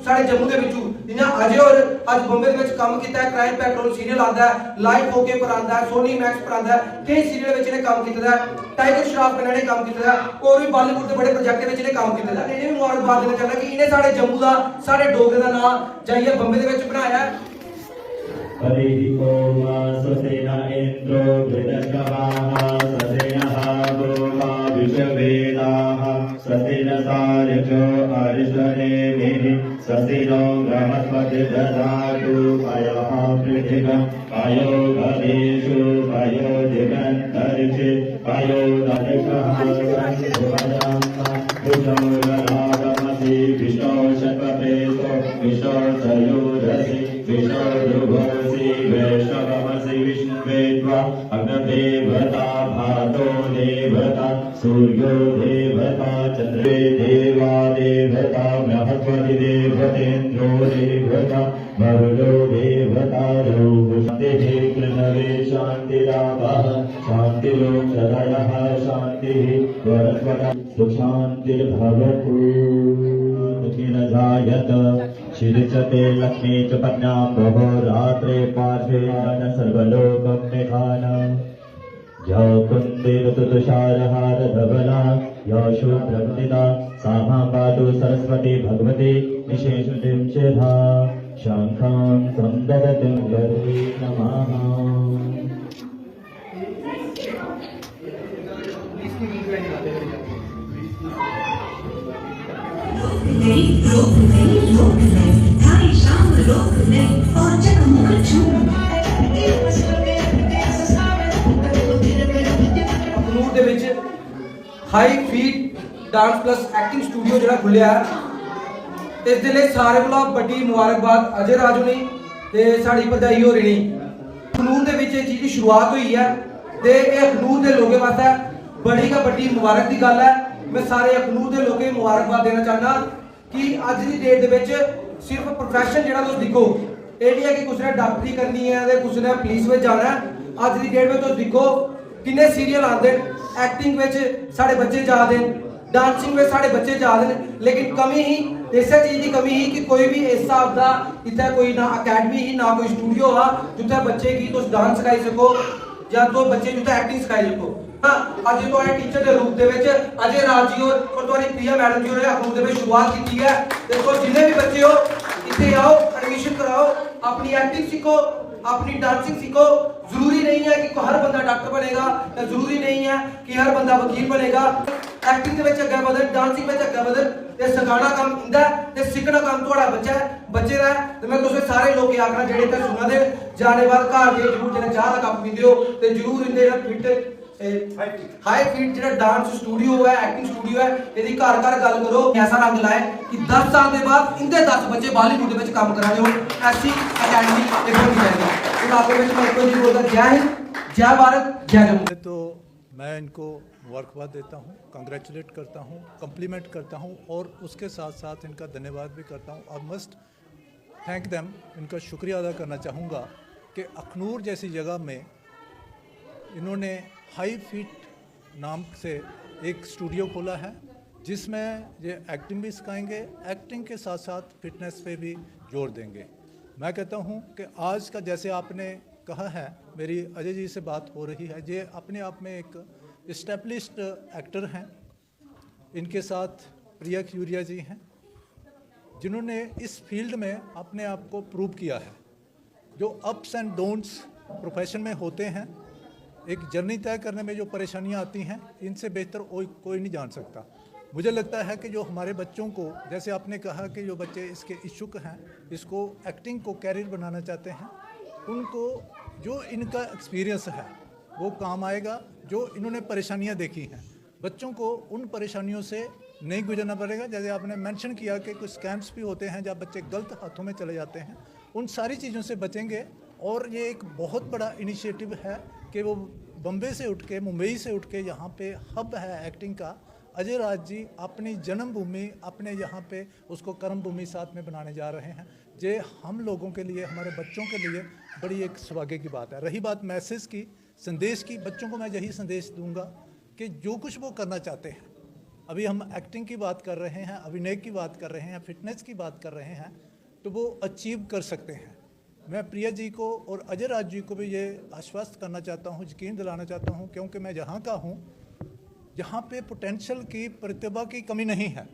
साढ़े जम्मू के विचू जियां अजय और अज बॉम्बे में काम किया है। क्राइम पेट्रोल सीरियल आता है, लाइव ओके पर आता है, सोनी मैक्स पर आता है, कई सीरियल में इन्हें काम किया है। टाइगर श्रॉफ कन्नै ने काम किया है और भी बॉलीवुड के बड़े प्रोजेक्ट में इन्हें काम किया है। इन्हें मुबारकबाद देना चाहना कि इन्हें साढ़े जम्मू का साढ़े डोगरे का नाम जाइए बॉम्बे के बनाया है। हरि ओम स्वस्तिना इंद्रो वृद्धश्रवाः स्वस्तिनः पूर्वा विश्ववेदाः स्वस्तिन सार्क्ष्यो अरिष्टनेमिः स्वस्तिनो बृहस्पतिर्दधातु पयः पृथिव्यां पयो गवेषु पयो दिगन्तरिक्षे पयो दर्शः विष्णोरनागमसि विष्णो शतपेतो विष्णो सयोधसि विष्णो ध्रुवसि वैष्णवमसि विष्णुवेद्वा अग्नदेवता भातो देवता सूर्यो देवता चन्द्रे देवा देवता बृहस्पति देवतेन्द्रो देवता वरुणो देवता शान्तिः कृष्णवे शान्तिरापः शान्तिरोषधयः शान्तिः वरस्पतिः सुशान्तिर्भवतु जायत शिरिचते लक्ष्मी च पत्न्यां बहो रात्रे पार्श्वे न सर्वलोकं निधान य कुन्देरतुषारहार धवला य शुभ्रवृता सामां पातु सरस्वती भगवती निशेषुतिंशधा शङ्खां संददतिं वरदे नमः। रोक नहीं थारी शाम रोक नहीं और जगमग झूम अखनूर दे विच high feet dance plus acting studio जिहड़ा खुलिया है। इस दे लई सारे कोला बड़ी मुबारकबाद अजय राजू ने ते साडी भरजाई होरी ने। अखनूर दे विच इह चीज़ दी शुरुआत हुई है ते इह अखनूर दे लोगों वास्ते बड़ी का बड़ी मुबारक की गल है। मैं सारे अखनूर दे लोगों को मुबारकबाद देना चाहना कि अज की डेट दे विच सिर्फ प्रोफैशन जिहड़ा तुस दिक्खो एह् नहीं है कि कुछ ने डॉक्टरी करनी है ते कुछ ने पुलिस में जाना है। अज की डेट में तुस दिक्खो किन्ने सीरियल आते हैं, एक्टिंग में साढ़े बच्चे जा रहे हैं, डांसिंग में साढ़े बच्चे जा रहे हैं, लेकिन कमी ही इस चीज़ की कमी ही कि कोई भी इस हिसाब का इतना कोई ना अकैडमी ही ना कोई स्टूडियो हा जिथे बच्चे की तुस डांस सिखाई सको या तो बच्चे जिथे एक्टिंग सिखाई सको। अज तुहाडे टीचर के रूप में अजय राज जी और तुम्हारी प्रिया मैडम जी ने अखनूर में शुरुआत की है। देखो जिन्हें भी बच्चे हो इतने आओ, एडमिशन कराओ, अपनी एक्टिंग सीखो, अपनी डांसिंग सीखो। जरूरी नहीं है कि हर बंदा डॉक्टर बनेगा या जरूरी नहीं है कि हर बंदा वकील बनेगा। एक्टिंग के विच अगे बधन, डांसिंग में अगे बधन ते सिखाना काम इंदा ते सीखना काम थोड़ा बच्चा है बच्चे का है। तो मैं तुझे सारे लोग आखना जेडे ते सुना दे जाने बाद घर दे जरूर जिन्हें चाह का कप पींदे हो ते जरूर इंदे फिट हाई फीट जो डांस स्टूडियो है, एक्टिंग स्टूडियो है, यदि घर घर गल करो ऐसा रंग लाए कि 10 साल के बाद इनके 10 बच्चे बॉलीवुड में काम करा रहे हो। ऐसी अकेडमी देखने जाएगी। इन आपको में मैं कोई बोलता जय हिंद, जय भारत, जय जम्मू। तो मैं इनको मुबारकबाद देता हूँ, कंग्रेचुलेट करता हूँ, कम्प्लीमेंट करता हूँ और उसके साथ साथ इनका धन्यवाद भी करता हूँ। और मस्ट थैंक देम, इनका शुक्रिया अदा करना चाहूँगा कि अखनूर जैसी जगह में इन्होंने हाई फीट नाम से एक स्टूडियो खोला है जिसमें ये एक्टिंग भी सिखाएंगे, एक्टिंग के साथ साथ फिटनेस पे भी जोर देंगे। मैं कहता हूँ कि आज का जैसे आपने कहा है, मेरी अजय जी से बात हो रही है, ये अपने आप में एक इस्टेब्लिश्ड एक्टर हैं। इनके साथ प्रिया ख्यूरिया जी हैं जिन्होंने इस फील्ड में अपने आप को प्रूव किया है। जो अप्स एंड डाउन्स प्रोफेशन में होते हैं, एक जर्नी तय करने में जो परेशानियां आती हैं, इनसे बेहतर कोई नहीं जान सकता। मुझे लगता है कि जो हमारे बच्चों को, जैसे आपने कहा कि जो बच्चे इसके इच्छुक हैं, इसको एक्टिंग को कैरियर बनाना चाहते हैं, उनको जो इनका एक्सपीरियंस है वो काम आएगा। जो इन्होंने परेशानियां देखी हैं, बच्चों को उन परेशानियों से नहीं गुजरना पड़ेगा। जैसे आपने मेंशन किया कि कुछ स्कैम्स भी होते हैं जब बच्चे गलत हाथों में चले जाते हैं, उन सारी चीज़ों से बचेंगे। और ये एक बहुत बड़ा इनिशिएटिव है कि वो बम्बे से उठ के, मुंबई से उठ के यहाँ पे हब है एक्टिंग का। अजय राज जी अपनी जन्मभूमि, अपने यहाँ पे उसको कर्मभूमि साथ में बनाने जा रहे हैं। ये हम लोगों के लिए, हमारे बच्चों के लिए बड़ी एक सौभाग्य की बात है। रही बात मैसेज की, संदेश की, बच्चों को मैं यही संदेश दूंगा कि जो कुछ वो करना चाहते हैं, अभी हम एक्टिंग की बात कर रहे हैं, अभिनय की बात कर रहे हैं, फिटनेस की बात कर रहे हैं, तो वो अचीव कर सकते हैं। मैं प्रिया जी को और अजय राज जी को भी ये आश्वस्त करना चाहता हूँ, यकीन दिलाना चाहता हूँ, क्योंकि मैं जहाँ का हूँ, जहाँ पे पोटेंशियल की, प्रतिभा की कमी नहीं है,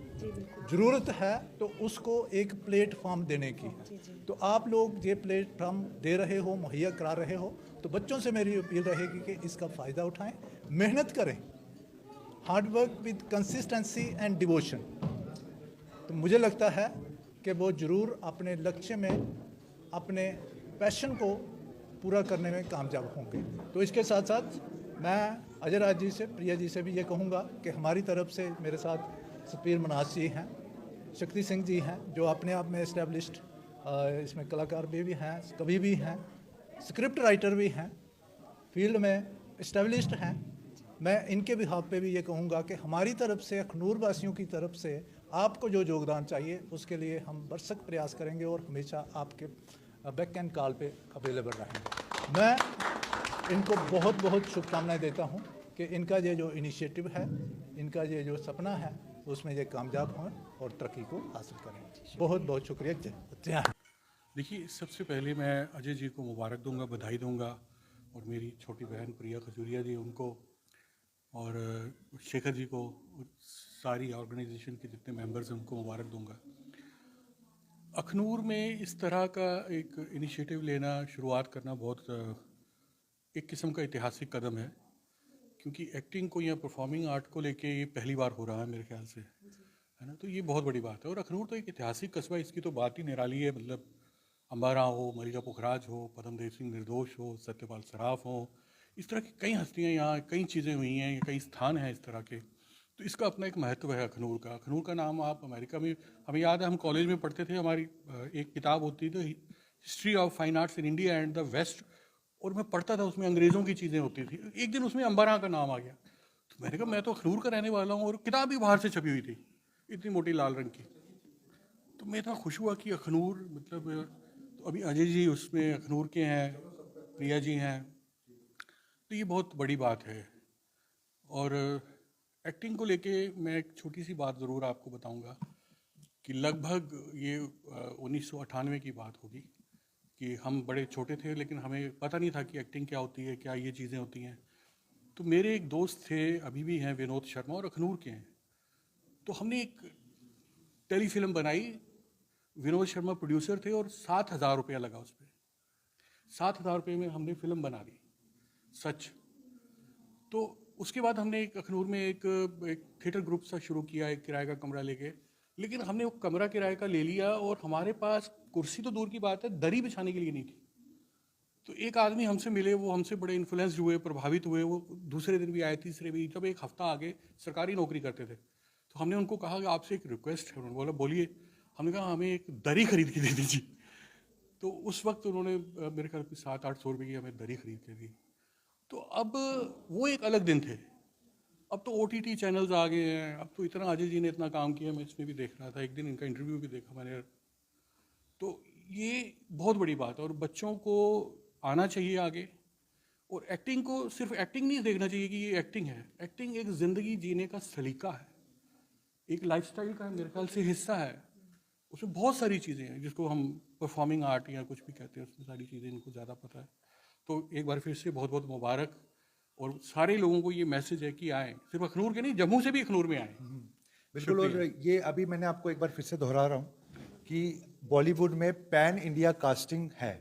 ज़रूरत है तो उसको एक प्लेटफॉर्म देने की है। तो आप लोग ये प्लेटफॉर्म दे रहे हो, मुहैया करा रहे हो, तो बच्चों से मेरी अपील रहेगी कि इसका फ़ायदा उठाएं, मेहनत करें, hard work with consistency and devotion. तो मुझे लगता है कि वो ज़रूर अपने लक्ष्य में, अपने पैशन को पूरा करने में कामयाब होंगे। तो इसके साथ साथ मैं अजय राज जी से, प्रिया जी से भी ये कहूँगा कि हमारी तरफ से मेरे साथ सफीर मनाज जी हैं, शक्ति सिंह जी हैं, जो अपने आप में इस्टेब्लिश्ड इसमें कलाकार भी हैं, कवि भी हैं, स्क्रिप्ट राइटर भी हैं, फील्ड में इस्टेब्लिश्ड हैं। मैं इनके बिहाफ पे भी ये कहूँगा कि हमारी तरफ से, अखनूर वासियों की तरफ से आपको जो योगदान चाहिए उसके लिए हम भरसक प्रयास करेंगे और हमेशा आपके बैक एंड कॉल पे अवेलेबल रहेंगे। मैं इनको बहुत बहुत शुभकामनाएं देता हूं कि इनका ये जो इनिशिएटिव है, इनका ये जो सपना है, उसमें ये कामयाब हों और तरक्की को हासिल करें। बहुत बहुत शुक्रिया। जय हिंद। देखिए, सबसे पहले मैं अजय जी को मुबारक दूंगा, बधाई दूंगा, और मेरी छोटी बहन प्रिया खजूरिया जी उनको, और शेखर जी को, सारी ऑर्गेनाइजेशन के जितने मेंबर्स हैं उनको मुबारक दूंगा। अखनूर में इस तरह का एक इनिशिएटिव लेना, शुरुआत करना बहुत एक किस्म का ऐतिहासिक कदम है, क्योंकि एक्टिंग को या परफॉर्मिंग आर्ट को लेके ये पहली बार हो रहा है मेरे ख्याल से, है ना। तो ये बहुत बड़ी बात है। और अखनूर तो एक ऐतिहासिक कस्बा है, इसकी तो बात ही निराली है। मतलब अंबारा हो, मलिका पुखराज हो, पद्मदेव सिंह निर्दोष हो, सत्यपाल सराफ हो, इस तरह की कई हस्तियाँ यहाँ, कई चीज़ें हुई हैं, कई स्थान हैं इस तरह के। तो इसका अपना एक महत्व है अखनूर का। अखनूर का नाम आप अमेरिका में, हमें याद है हम कॉलेज में पढ़ते थे, हमारी एक किताब होती थी history of fine arts in India and the West, और मैं पढ़ता था, उसमें अंग्रेज़ों की चीज़ें होती थी। एक दिन उसमें अंबारा का नाम आ गया, तो मैंने कहा मैं तो अखनूर का रहने वाला हूँ, और किताब भी बाहर से छपी हुई थी, इतनी मोटी लाल रंग की। तो मैं इतना खुश हुआ कि अखनूर, मतलब तो अभी अजय जी उसमें अखनूर के हैं, प्रिया जी हैं, तो ये बहुत बड़ी बात है। और एक्टिंग को लेके मैं एक छोटी सी बात ज़रूर आपको बताऊंगा कि लगभग ये 1998 की बात होगी कि हम बड़े छोटे थे, लेकिन हमें पता नहीं था कि एक्टिंग क्या होती है, क्या ये चीज़ें होती हैं। तो मेरे एक दोस्त थे, अभी भी हैं, विनोद शर्मा, और अखनूर के हैं। तो हमने एक टेलीफिल्म बनाई, विनोद शर्मा प्रोड्यूसर थे, और 7,000 रुपया लगा उस पर। 7,000 रुपये में हमने फिल्म बना दी, सच। तो उसके बाद हमने एक अखनूर में एक थिएटर ग्रुप सा शुरू किया, एक किराए का कमरा लेके। लेकिन हमने वो कमरा किराए का ले लिया, और हमारे पास कुर्सी तो दूर की बात है, दरी बिछाने के लिए नहीं थी। तो एक आदमी हमसे मिले, वो हमसे बड़े इन्फ्लुएंस्ड हुए, प्रभावित हुए। वो दूसरे दिन भी आए, तीसरे भी, जब एक हफ्ता आगे सरकारी नौकरी करते थे। तो हमने उनको कहा कि आपसे एक रिक्वेस्ट है। उन्होंने बोला बोलिए। हमने कहा हमें एक दरी खरीद के दे दीजिए। तो उस वक्त उन्होंने मेरे ख्याल 700-800 रुपये की हमें दरी खरीद के दी। तो अब वो एक अलग दिन थे। अब तो OTT चैनल्स आ गए हैं, अब तो इतना अजय जी ने इतना काम किया, मैं इसमें भी देख रहा था, एक दिन इनका इंटरव्यू भी देखा मैंने। तो ये बहुत बड़ी बात है, और बच्चों को आना चाहिए आगे। और एक्टिंग को सिर्फ एक्टिंग नहीं देखना चाहिए कि ये एक्टिंग है। एक्टिंग एक ज़िंदगी जीने का सलीका है, एक लाइफस्टाइल का मेरे ख्याल से हिस्सा है। उसमें बहुत सारी चीज़ें हैं जिसको हम परफॉर्मिंग आर्ट या कुछ भी कहते हैं, उसमें सारी चीज़ें इनको ज़्यादा पता है। तो एक बार फिर से बहुत बहुत मुबारक, और सारे लोगों को ये मैसेज है कि आए, सिर्फ अखनूर के नहीं, जम्मू से भी अखनूर में आए। बिल्कुल। और ये अभी मैंने आपको एक बार फिर से दोहरा रहा हूँ कि बॉलीवुड में पैन इंडिया कास्टिंग है।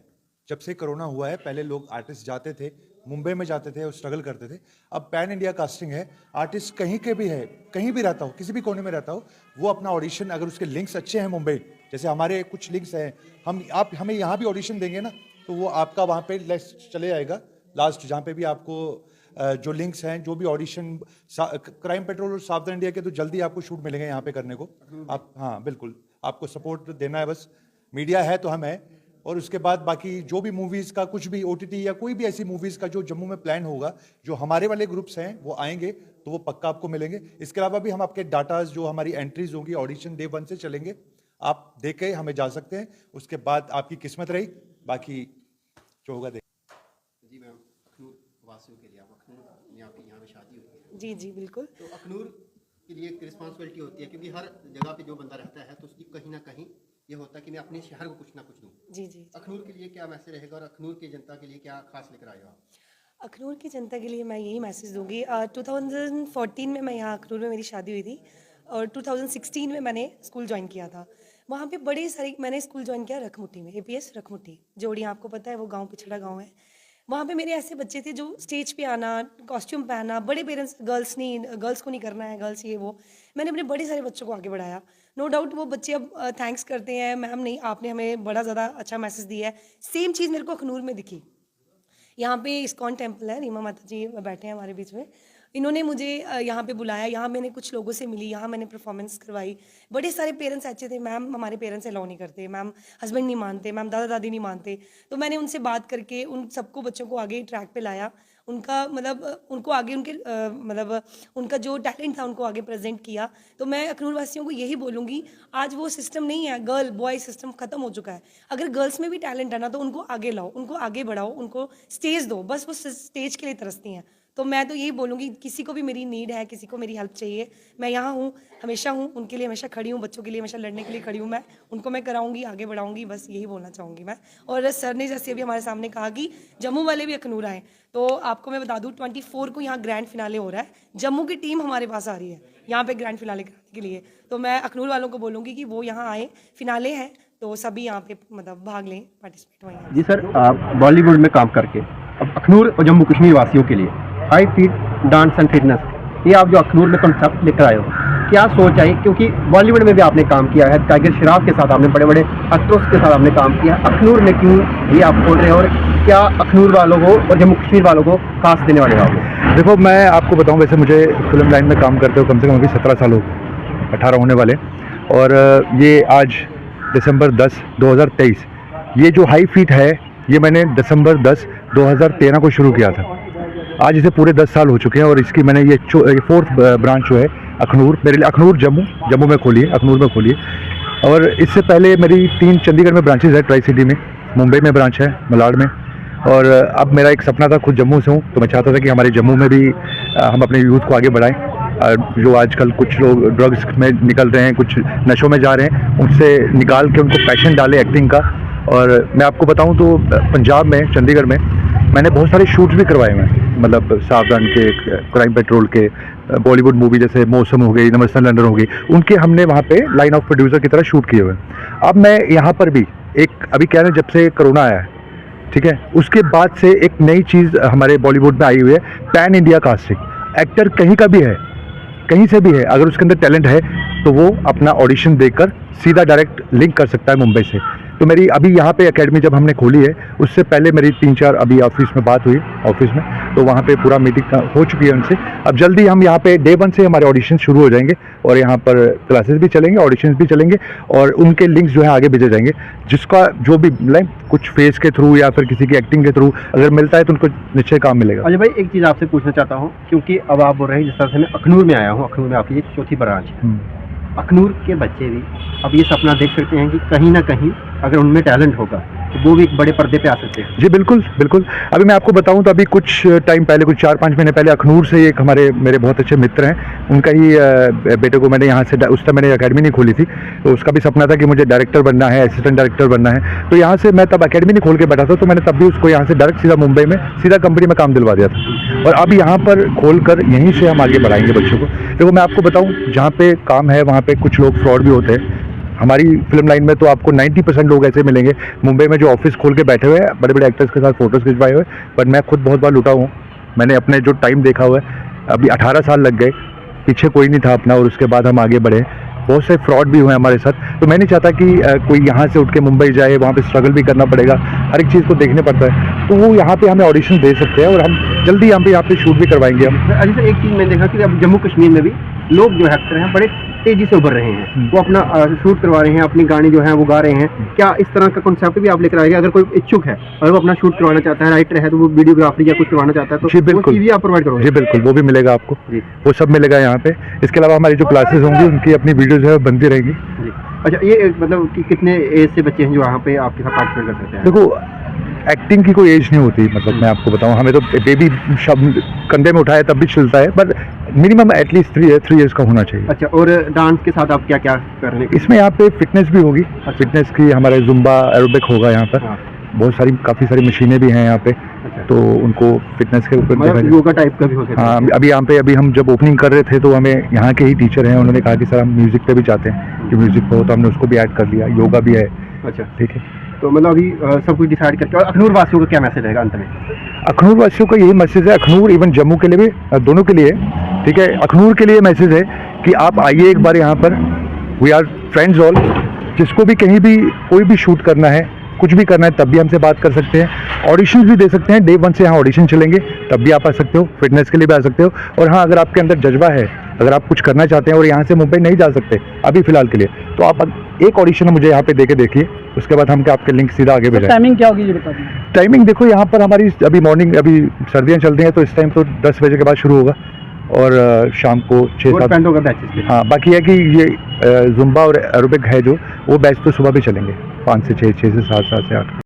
जब से कोरोना हुआ है, पहले लोग आर्टिस्ट जाते थे, मुंबई में जाते थे और स्ट्रगल करते थे। अब पैन इंडिया कास्टिंग है। आर्टिस्ट कहीं के भी है, कहीं भी रहता हो, किसी भी कोने में रहता हो, वो अपना ऑडिशन, अगर उसके लिंक्स अच्छे हैं मुंबई, जैसे हमारे कुछ लिंक्स हैं, आप हमें यहाँ भी ऑडिशन देंगे ना, तो वो आपका वहाँ पे लिस्ट चले जाएगा लास्ट, जहाँ पे भी आपको जो लिंक्स हैं, जो भी ऑडिशन, क्राइम पेट्रोल और सावधान इंडिया के, तो जल्दी आपको शूट मिलेंगे यहाँ पे करने को। आप, हाँ बिल्कुल, आपको सपोर्ट देना है बस, मीडिया है तो हम हैं। और उसके बाद बाकी जो भी मूवीज़ का, कुछ भी OTT या कोई भी ऐसी मूवीज़ का जो जम्मू में प्लान होगा, जो हमारे वाले ग्रुप्स हैं वो आएंगे, तो वो पक्का आपको मिलेंगे। इसके अलावा भी हम आपके डाटाज, जो हमारी एंट्रीज होंगी, ऑडिशन डे 1 से चलेंगे, आप देख के हमें जा सकते हैं। उसके बाद आपकी किस्मत रही, बाकी जो होगा देख। जी मैम, अखनूर वासियों के लिए, आप अखनूर में, आपकी यहाँ पे शादी हुई है। जी जी बिल्कुल। तो अखनूर के लिए एक रिस्पॉन्सिबिलिटी होती है, क्योंकि हर जगह पे जो बंदा रहता है तो उसकी कहीं ना कहीं ये होता है कि मैं अपने शहर को कुछ ना कुछ दूँ। जी जी। अखनूर के लिए क्या मैसेज रहेगा और अखनूर की जनता के लिए क्या खास लेकर आए हो आप? अखनूर की जनता के लिए मैं यही मैसेज दूंगी। 2014 में मैं यहाँ अखनूर में मेरी शादी हुई थी और 2016 में मैंने स्कूल ज्वाइन किया था। वहाँ पे बड़े सारे मैंने स्कूल ज्वाइन किया रखमुट्टी में, APS रखमुट्टी जोड़ी, आपको पता है वो गांव पिछड़ा गांव है। वहाँ पे मेरे ऐसे बच्चे थे जो स्टेज पे आना, कॉस्ट्यूम पहनना, बड़े पेरेंट्स गर्ल्स को नहीं करना है, गर्ल्स ये वो, मैंने अपने बड़े सारे बच्चों को आगे बढ़ाया। नो डाउट वो बच्चे अब थैंक्स करते हैं, मैम नहीं आपने हमें बड़ा ज़्यादा अच्छा मैसेज दिया है। सेम चीज़ मेरे को अखनूर में दिखी। यहाँ पे इस्कॉन टेम्पल है, रीमा माता जी बैठे हैं हमारे बीच में, इन्होंने मुझे यहाँ पे बुलाया, यहाँ मैंने कुछ लोगों से मिली, यहाँ मैंने परफॉर्मेंस करवाई। बड़े सारे पेरेंट्स अच्छे थे, मैम हमारे पेरेंट्स अलाउ नहीं करते, मैम हस्बैंड नहीं मानते, मैम दादा दादी नहीं मानते, तो मैंने उनसे बात करके उन सबको बच्चों को आगे ट्रैक पे लाया। उनका मतलब उनको आगे उनके मतलब उनका जो टैलेंट था उनको आगे प्रेजेंट किया। तो मैं अखनूर वासियों को यही बोलूँगी, आज वो सिस्टम नहीं है, गर्ल बॉय सिस्टम ख़त्म हो चुका है। अगर गर्ल्स में भी टैलेंट है ना तो उनको आगे लाओ, उनको आगे बढ़ाओ, उनको स्टेज दो, बस वो स्टेज के लिए तरसती हैं। तो मैं तो यही बोलूँगी, किसी को भी मेरी नीड है, किसी को मेरी हेल्प चाहिए, मैं यहाँ हूँ, हमेशा हूँ, उनके लिए हमेशा खड़ी हूँ, बच्चों के लिए हमेशा लड़ने के लिए खड़ी हूँ, मैं उनको मैं कराऊंगी, आगे बढ़ाऊंगी, बस यही बोलना चाहूँगी मैं। और सर ने जैसे अभी हमारे सामने कहा कि जम्मू वाले भी अखनूर आए, तो आपको मैं बता दूँ 24 को यहाँ ग्रैंड फिनाले हो रहा है, जम्मू की टीम हमारे पास आ रही है यहाँ पे ग्रैंड फिनाले कराने के लिए। तो मैं अखनूर वालों को बोलूँगी कि वो यहाँ आए, फिनाले हैं तो सभी यहाँ पे मतलब भाग लें, पार्टिसिपेट हों। जी सर, बॉलीवुड में काम करके अब अखनूर और जम्मू कश्मीर वासियों के लिए high feet dance and fitness, ये आप जो अखनूर में कॉन्सेप्ट लेकर आए हो, क्या सोच आई? क्योंकि बॉलीवुड में भी आपने काम किया है, टाइगर श्रॉफ के साथ आपने बड़े बड़े एक्टर्स के साथ आपने काम किया, अखनूर में क्यों ये आप बोल रहे हो? और क्या अखनूर वालों को और जम्मू कश्मीर वालों को खास देने वाले आप? देखो, मैं आपको बताऊं, वैसे मुझे फिल्म लाइन में काम करते हो कम से कम अभी 17 साल हो, 18 होने वाले। और ये आज दिसंबर 10, 2023, ये जो हाई फीट है ये मैंने दिसंबर 10, 2013 को शुरू किया था। आज इसे पूरे 10 साल हो चुके हैं और इसकी मैंने ये 4th ब्रांच जो है अखनूर, मेरे लिए अखनूर जम्मू में खोली है, अखनूर में खोली है। और इससे पहले मेरी 3 चंडीगढ़ में ब्रांचेज है, ट्राई सिटी में, मुंबई में ब्रांच है, मलाड में। और अब मेरा एक सपना था, खुद जम्मू से हूँ, तो मैं चाहता था कि हमारे जम्मू में भी हम अपने यूथ को आगे बढ़ाएं। जो आजकल कुछ लोग ड्रग्स में निकल रहे हैं, कुछ नशों में जा रहे हैं, उनसे निकाल के उनको पैशन डाले एक्टिंग का। और मैं आपको बताऊं तो पंजाब में, चंडीगढ़ में मैंने बहुत सारे शूट्स भी करवाए हैं, मतलब सावधान के, क्राइम पेट्रोल के, बॉलीवुड मूवी जैसे मौसम हो गई, नमस्ते लंदन हो गई, उनके हमने वहाँ पे लाइन ऑफ प्रोड्यूसर की तरह शूट किए हुए हैं। अब मैं यहाँ पर भी एक, अभी कह रहे हैं जब से कोरोना आया है, ठीक है, उसके बाद से एक नई चीज़ हमारे बॉलीवुड में आई हुई है, पैन इंडिया कास्टिंग। एक्टर कहीं का भी है, कहीं से भी है, अगर उसके अंदर टैलेंट है तो वो अपना ऑडिशन देकर सीधा डायरेक्ट लिंक कर सकता है मुंबई से। तो मेरी अभी यहाँ पे एकेडमी जब हमने खोली है, उससे पहले मेरी 3-4 अभी ऑफिस में बात हुई, ऑफिस में, तो वहाँ पे पूरा मीटिंग हो चुकी है उनसे। अब जल्दी हम यहाँ पे डे 1 से हमारे ऑडिशन शुरू हो जाएंगे और यहाँ पर क्लासेस भी चलेंगे, ऑडिशंस भी चलेंगे और उनके लिंक्स जो है आगे भेजे जाएंगे। जिसका जो भी लाइक कुछ फेस के थ्रू या फिर किसी की एक्टिंग के थ्रू अगर मिलता है तो उनको निश्चय काम मिलेगा। अजय भाई, एक चीज़ आपसे पूछना चाहता हूँ, क्योंकि अब आप बोल रहे हैं जिस तरह से मैं अखनूर में आया हूँ, अखनूर में आपकी 4थी ब्रांच है, अखनूर के बच्चे भी अब ये सपना देख सकते हैं कि कहीं ना कहीं अगर उनमें टैलेंट होगा तो वो भी एक बड़े पर्दे पे आ सकते हैं। जी बिल्कुल बिल्कुल। अभी मैं आपको बताऊं तो अभी कुछ टाइम पहले, कुछ 4-5 महीने पहले अखनूर से एक मेरे बहुत अच्छे मित्र हैं, उनका ही बेटे को मैंने यहाँ से, उस टाइम मैंने अकेडमी नहीं खोली थी, तो उसका भी सपना था कि मुझे डायरेक्टर बनना है, असिस्टेंट डायरेक्टर बनना है। तो यहाँ से मैं तब अकेडमी नहीं खोल के बैठा था, तो मैंने तब भी उसको यहाँ से डायरेक्ट सीधा मुंबई में सीधा कंपनी में काम दिलवा दिया था। और अब यहाँ पर खोल कर यहीं से हम आगे बढ़ाएंगे बच्चों को। देखो, मैं आपको बताऊँ, जहाँ पे काम है वहाँ पे कुछ लोग फ्रॉड भी होते हैं। हमारी फिल्म लाइन में तो आपको 90% लोग ऐसे मिलेंगे मुंबई में जो ऑफिस खोल के बैठे हुए हैं, बड़े बड़े एक्टर्स के साथ फोटोज़ खिंचवाए हुए, बट मैं खुद बहुत बार लुटा हूँ। मैंने अपने जो टाइम देखा हुआ है, अभी 18 साल लग गए, पीछे कोई नहीं था अपना, और उसके बाद हम आगे बढ़े। बहुत से फ्रॉड भी हुए हमारे साथ, तो मैं नहीं चाहता कि कोई यहाँ से उठ के मुंबई जाए, वहाँ पे स्ट्रगल भी करना पड़ेगा, हर एक चीज़ को देखने पड़ता है। तो वो यहाँ पे हमें ऑडिशन दे सकते हैं और हम जल्दी यहाँ पे शूट भी करवाएंगे हम। अजय सर, एक चीज़ मैंने देखा कि अब जम्मू कश्मीर में भी लोग जो एक्टर हैं बड़े तेजी से उभर रहे हैं, वो अपना शूट करवा रहे हैं, अपनी गाने जो हैं वो गा रहे हैं। क्या इस तरह का कॉन्सेप्ट भी आप लेकर आएंगे? अगर कोई इच्छुक है और वो अपना शूट करवाना चाहता है, राइटर है, तो वो वीडियोग्राफी या कुछ करवाना चाहता है, तो जी बिल्कुल, भी आप प्रोवाइड करोगे? जी बिल्कुल, वो भी मिलेगा आपको, वो सब मिलेगा यहाँ पे। इसके अलावा हमारी जो क्लासेस होंगी उनकी अपनी वीडियोज है बनती रहेंगी। अच्छा, ये मतलब कि कितने एज से बच्चे हैं जो यहाँ पे आपके साथ पार्टिसिपेट कर सकते हैं? देखो, एक्टिंग की कोई एज नहीं होती, मतलब मैं आपको बताऊं, हमें तो बेबी शब्द कंधे में उठाए तब भी चलता है, पर मिनिमम एटलीस्ट 3 इयर्स का होना चाहिए। अच्छा, और डांस के साथ आप क्या क्या कर रहे हैं? इसमें यहाँ पे फिटनेस भी होगी, फिटनेस की हमारे जुम्बा एरोबिक होगा यहाँ पर। हाँ। बहुत सारी काफ़ी सारी मशीनें भी हैं यहाँ पे, तो उनको फिटनेस के ऊपर मतलब योगा टाइप का भी हो सकता है? हाँ, अभी यहाँ पे अभी हम जब ओपनिंग कर रहे थे तो हमें यहाँ के ही टीचर हैं, उन्होंने कहा कि सर हम म्यूज़िक पे भी चाहते हैं कि म्यूज़िक पे हो, तो हमने उसको भी ऐड कर लिया, योगा भी है। अच्छा, ठीक है। तो मतलब अभी सब कुछ डिसाइड करके, और अखनूर वासियों का क्या मैसेज रहेगा अंत में? अखनूर वासियों का यही मैसेज है, अखनूर इवन जम्मू के लिए भी, दोनों के लिए, ठीक है। अखनूर के लिए मैसेज है कि आप आइए एक बार यहाँ पर, वी आर फ्रेंड्स ऑल, जिसको भी कहीं भी कोई भी शूट करना है, कुछ भी करना है, तब भी हमसे बात कर सकते हैं। ऑडिशंस भी दे सकते हैं, डे 1 से यहाँ ऑडिशन चलेंगे, तब भी आप आ सकते हो, फिटनेस के लिए भी आ सकते हो। और हाँ, अगर आपके अंदर जज्बा है, अगर आप कुछ करना चाहते हैं और यहाँ से मुंबई नहीं जा सकते अभी फिलहाल के लिए, तो आप एक ऑडिशन मुझे यहाँ पे दे के देखिए, उसके बाद हम आपके लिंक सीधा आगे भेजेंगे। टाइमिंग क्या होगी ये बता दीजिए? टाइमिंग देखो, यहाँ पर हमारी अभी मॉर्निंग, अभी सर्दियाँ चल रही हैं तो इस टाइम तो 10 बजे के बाद शुरू होगा, और शाम को 6-7। होगा बैचेस पे? हाँ, बाकी है कि ये जुम्बा और एरोबिक है जो, वो बैच तो सुबह भी चलेंगे 5 से 6, 6 से 7, 7 से 8।